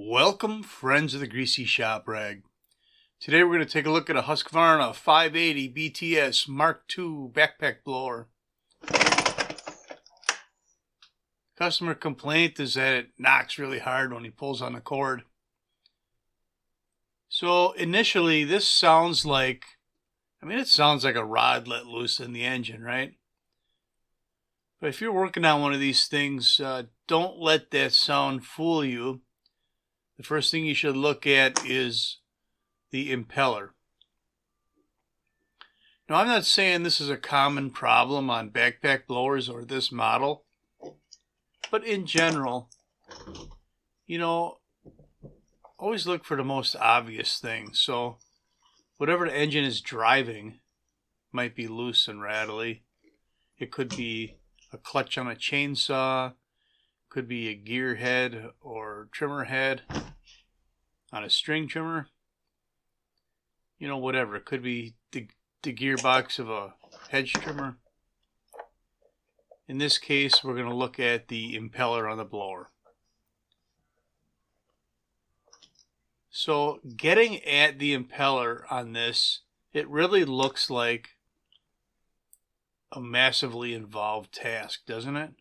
Welcome, friends of the Greasy Shop Rag. Today we're going to take a look at a Husqvarna 580BTS Mark II backpack blower. Customer complaint is that it knocks really hard when he pulls on the cord. So initially this sounds like, it sounds like a rod let loose in the engine, right? But if you're working on one of these things, don't let that sound fool you. The first thing you should look at is the impeller. Now, I'm not saying this is a common problem on backpack blowers or this model, but in general, always look for the most obvious thing. So whatever the engine is driving might be loose and rattly. It could be a clutch on a chainsaw, could be a gear head or trimmer head on a string trimmer. Whatever. It could be the gearbox of a hedge trimmer. In this case, we're going to look at the impeller on the blower. So getting at the impeller on this, it really looks like a massively involved task, doesn't it?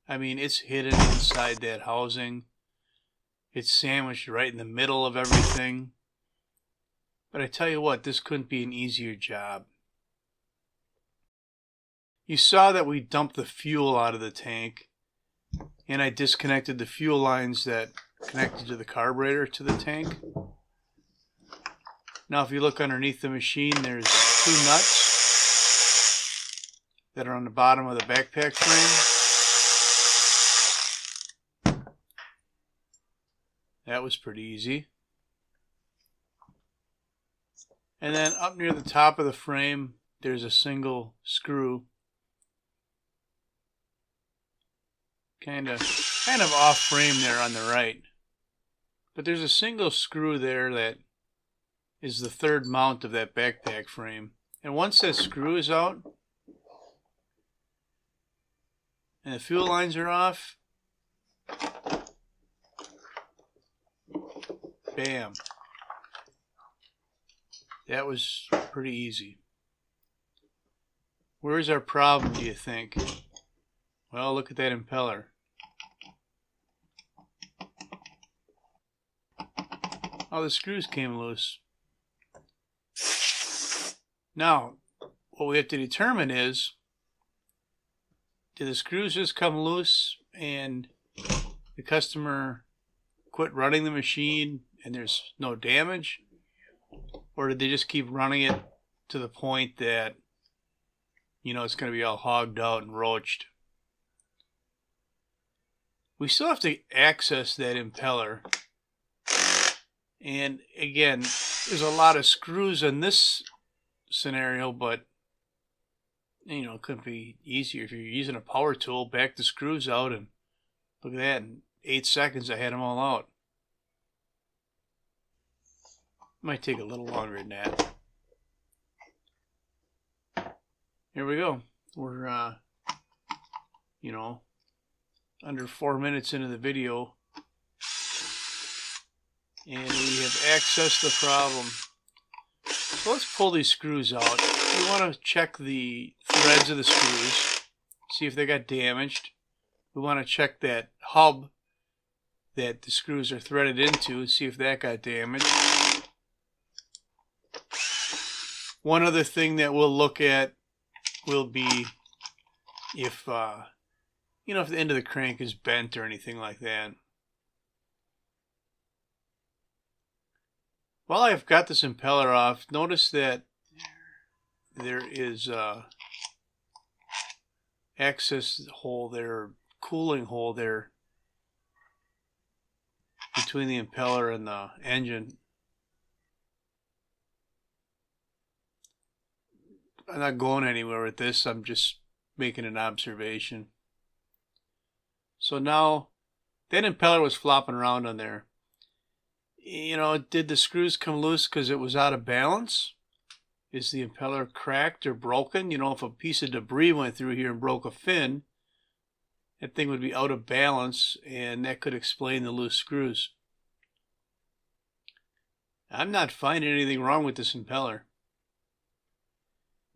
It's hidden inside that housing. It's sandwiched right in the middle of everything. But I tell you what, this couldn't be an easier job. You saw that we dumped the fuel out of the tank, and I disconnected the fuel lines that connected to the carburetor to the tank. Now if you look underneath the machine, there's two nuts that are on the bottom of the backpack frame. That was pretty easy. And then up near the top of the frame, there's a single screw. Kind of off frame there on the right. But there's a single screw there that is the third mount of that backpack frame. And once that screw is out and the fuel lines are off, bam. That was pretty easy. Where's our problem, do you think? Well, look at that impeller. Oh, the screws came loose. Now, what we have to determine is, did the screws just come loose and the customer quit running the machine and there's no damage? Or did they just keep running it to the point that, it's going to be all hogged out and roached? We still have to access that impeller. And again, there's a lot of screws in this scenario, but, it could be easier. If you're using a power tool, back the screws out, and look at that, in 8 seconds I had them all out. Might take a little longer than that. Here we go. We're, under 4 minutes into the video, and we have accessed the problem. So let's pull these screws out. We want to check the threads of the screws, see if they got damaged. We want to check that hub that the screws are threaded into and see if that got damaged. One other thing that we'll look at will be if the end of the crank is bent or anything like that. While I've got this impeller off, notice that there is a access hole there, cooling hole there between the impeller and the engine. I'm not going anywhere with this, I'm just making an observation. So now, that impeller was flopping around on there. Did the screws come loose because it was out of balance? Is the impeller cracked or broken? If a piece of debris went through here and broke a fin, that thing would be out of balance, and that could explain the loose screws. I'm not finding anything wrong with this impeller.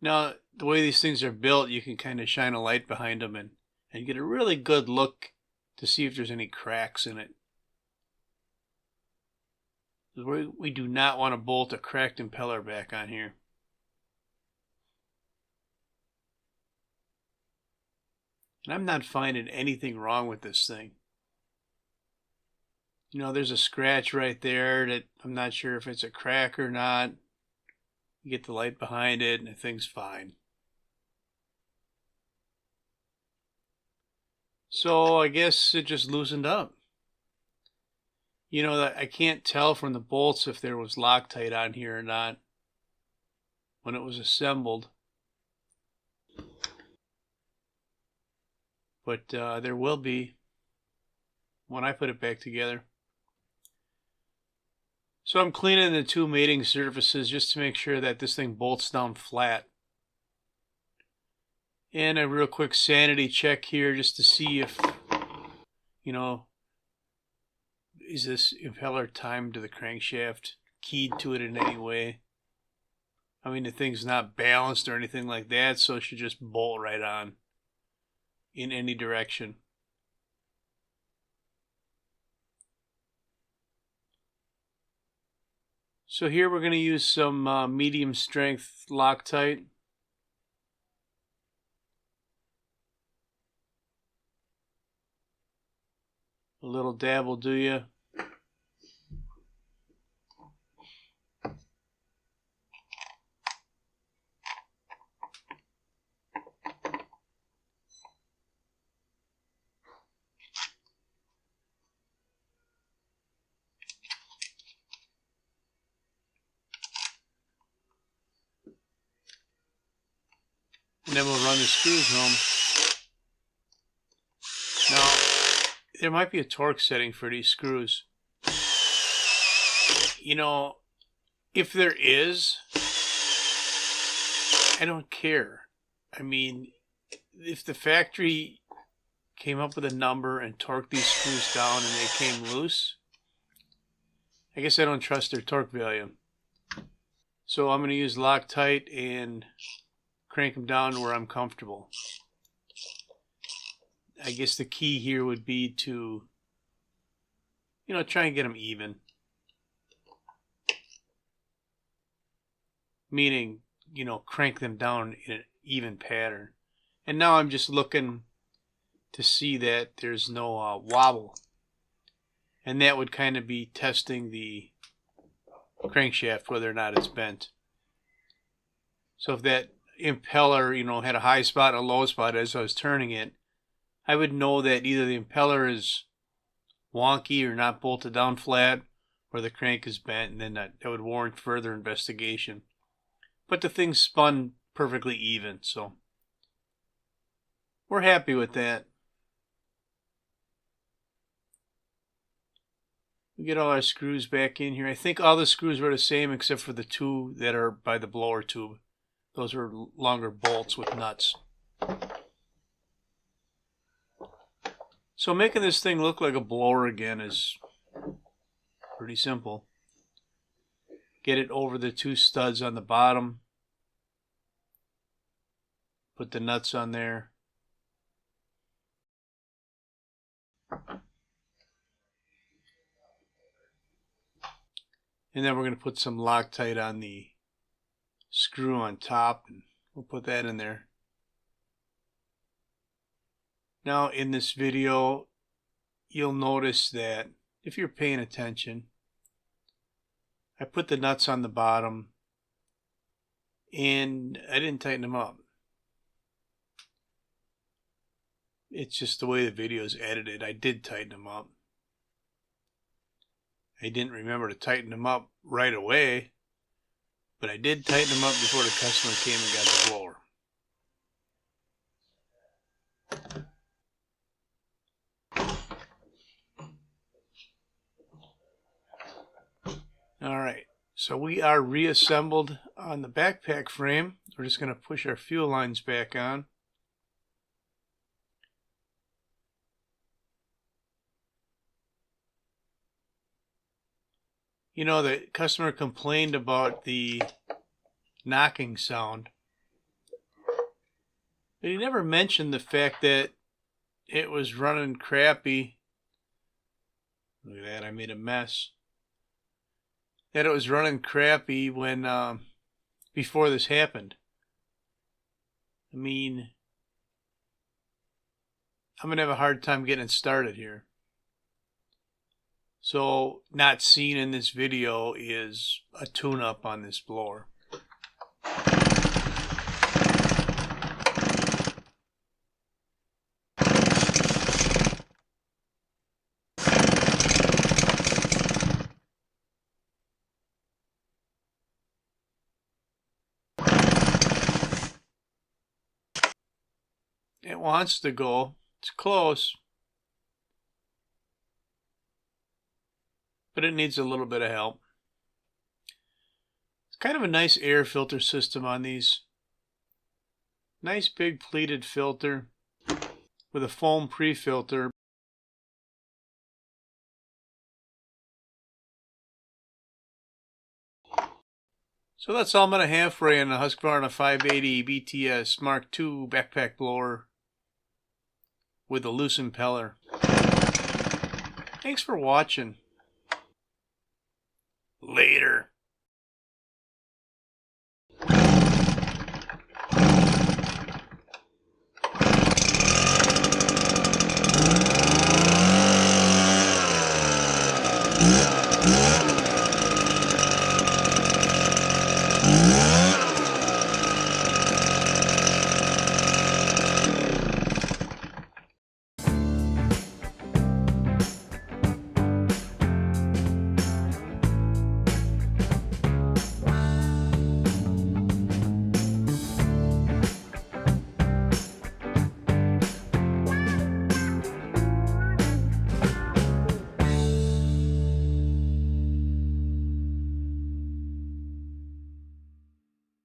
Now, the way these things are built, you can kind of shine a light behind them and get a really good look to see if there's any cracks in it. We do not want to bolt a cracked impeller back on here. And I'm not finding anything wrong with this thing. You know, there's a scratch right there that I'm not sure if it's a crack or not. You get the light behind it and the thing's fine. So I guess it just loosened up. You know, that I can't tell from the bolts if there was Loctite on here or not when it was assembled. But there will be when I put it back together. So I'm cleaning the two mating surfaces just to make sure that this thing bolts down flat. And a real quick sanity check here just to see if, you know, is this impeller timed to the crankshaft, keyed to it in any way? I mean, the thing's not balanced or anything like that, so it should just bolt right on in any direction. So here we're going to use some medium strength Loctite. A little dab will do you. And then we'll run the screws home. Now, there might be a torque setting for these screws. You know, if there is, I don't care. I mean, if the factory came up with a number and torqued these screws down and they came loose, I guess I don't trust their torque value. So I'm going to use Loctite and crank them down to where I'm comfortable. I guess the key here would be to, you know, try and get them even. Meaning, you know, crank them down in an even pattern. And now I'm just looking to see that there's no wobble. And that would kind of be testing the crankshaft, whether or not it's bent. So if that impeller, you know, had a high spot and a low spot as I was turning it, I would know that either the impeller is wonky or not bolted down flat, or the crank is bent, and then that would warrant further investigation. But the thing spun perfectly even, so we're happy with that. We get all our screws back in here. I think all the screws were the same except for the two that are by the blower tube. Those are longer bolts with nuts. So making this thing look like a blower again is pretty simple. Get it over the two studs on the bottom. Put the nuts on there. And then we're going to put some Loctite on the screw on top, and we'll put that in there. Now in this video, you'll notice that if you're paying attention, I put the nuts on the bottom and I didn't tighten them up. It's just the way the video is edited. I did tighten them up. I didn't remember to tighten them up right away, but I did tighten them up before the customer came and got the blower. Alright, so we are reassembled on the backpack frame. We're just going to push our fuel lines back on. You know, the customer complained about the knocking sound, but he never mentioned the fact that it was running crappy. Look at that, I made a mess. That it was running crappy when before this happened. I mean, I'm gonna have a hard time getting it started here. So not seen in this video is a tune-up on this blower. It wants to go. It's close. But it needs a little bit of help. It's kind of a nice air filter system on these. Nice big pleated filter with a foam pre-filter. So that's all I'm going to have for you on the Husqvarna 580BTS Mark II backpack blower with a loose impeller. Thanks for watching. Later.